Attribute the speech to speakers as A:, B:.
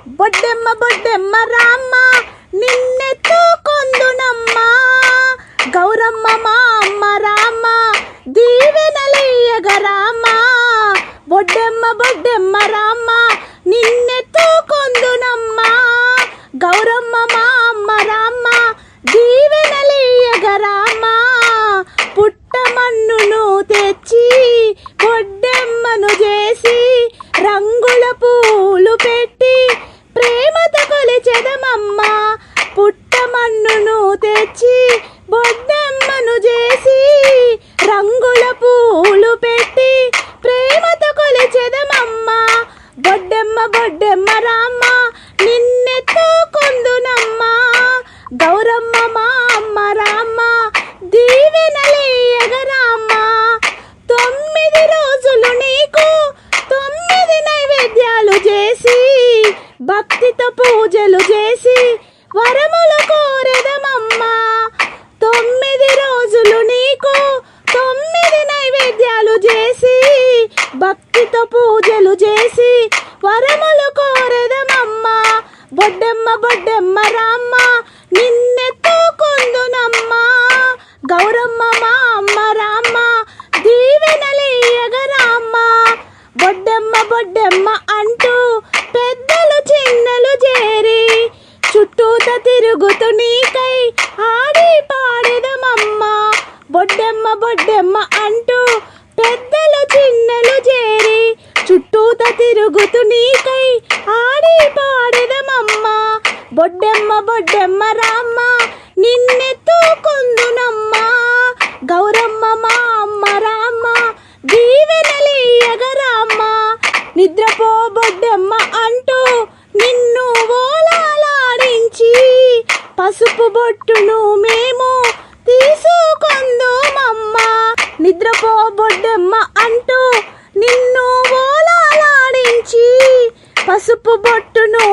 A: బొడ్డెమ్మ బొడ్డెమ్మ రామ్మ నిన్నెత్తుకొందునమ్మ గౌరమ్మ మా అమ్మ రామ్మ దీవెనలీయగ రామ్మ బొడ్డెమ్మ బొడ్డెమ్మ రామ్మ నిన్నెత్తుకొందునమ్మ గౌరమ్మ మా అమ్మ రామ్మ దీవెనలీయగ రామ్మ పుట్టమన్నును తెచ్చి బొడ్డెమ్మను చేసి రంగుల పూలు పెట్టి ప్రేమతో కొలిచెదమమ్మ పుట్టమన్నును తెచ్చి బొడ్డెమ్మను చేసి రంగుల పూలు పెట్టి ప్రేమతో కొలిచెదమమ్మ బొడ్డెమ్మ బొడ్డెమ్మ రామ్మ నిన్నెత్తుకొందునమ్మ గౌరమ్మ మా అమ్మ రామ్మ దీవెనలీయగ రామ్మ 9 రోజులు నీకు 9 నైవేద్యాలు చేసి భక్తితో పూజలు చేసి వరములు కోరెదమమ్మ 9 రోజులు నీకు 9 నైవేద్యాలు చేసి భక్తితో పూజలు చేసి వరములు కోరెదమమ్మ బొడ్డెమ్మ బొడ్డెమ్మ రామ్మ నిన్నెత్తుకొందునమ్మ గౌరమ్మ మా అమ్మ రామ్మ దీవెనలీయగ రామ్మ బొడ్డెమ్మ బొడ్డెమ్మ అంటూ పెద్దలు చిన్నలు చేరి చుట్టూత తిరుగుతూ నీకై ఆడి పాడెదమమ్మ బొడ్డెమ్మ బొడ్డెమ్మ అంటూ పెద్దలు చిన్నలు చేరి చుట్టూత తిరుగుతూ నీకై ఆడి పాడెదమమ్మ బొడ్డెమ్మ బొడ్డెమ్మ రామ్మ నిన్నెత్తుకొందునమ్మ గౌరమ్మ మా అమ్మ రామ్మ దీవెనలీయగ రామ్మ నిద్రపో బొడ్డెమ్మ అంటూ నిన్ను ఓలాలాడించి పసుపు బొట్టును మేము తీసుకొందుమమ్మ నిద్రపో బొడ్డెమ్మ అంటూ నిన్ను ఓలాలాడించి పసుపు బొట్టును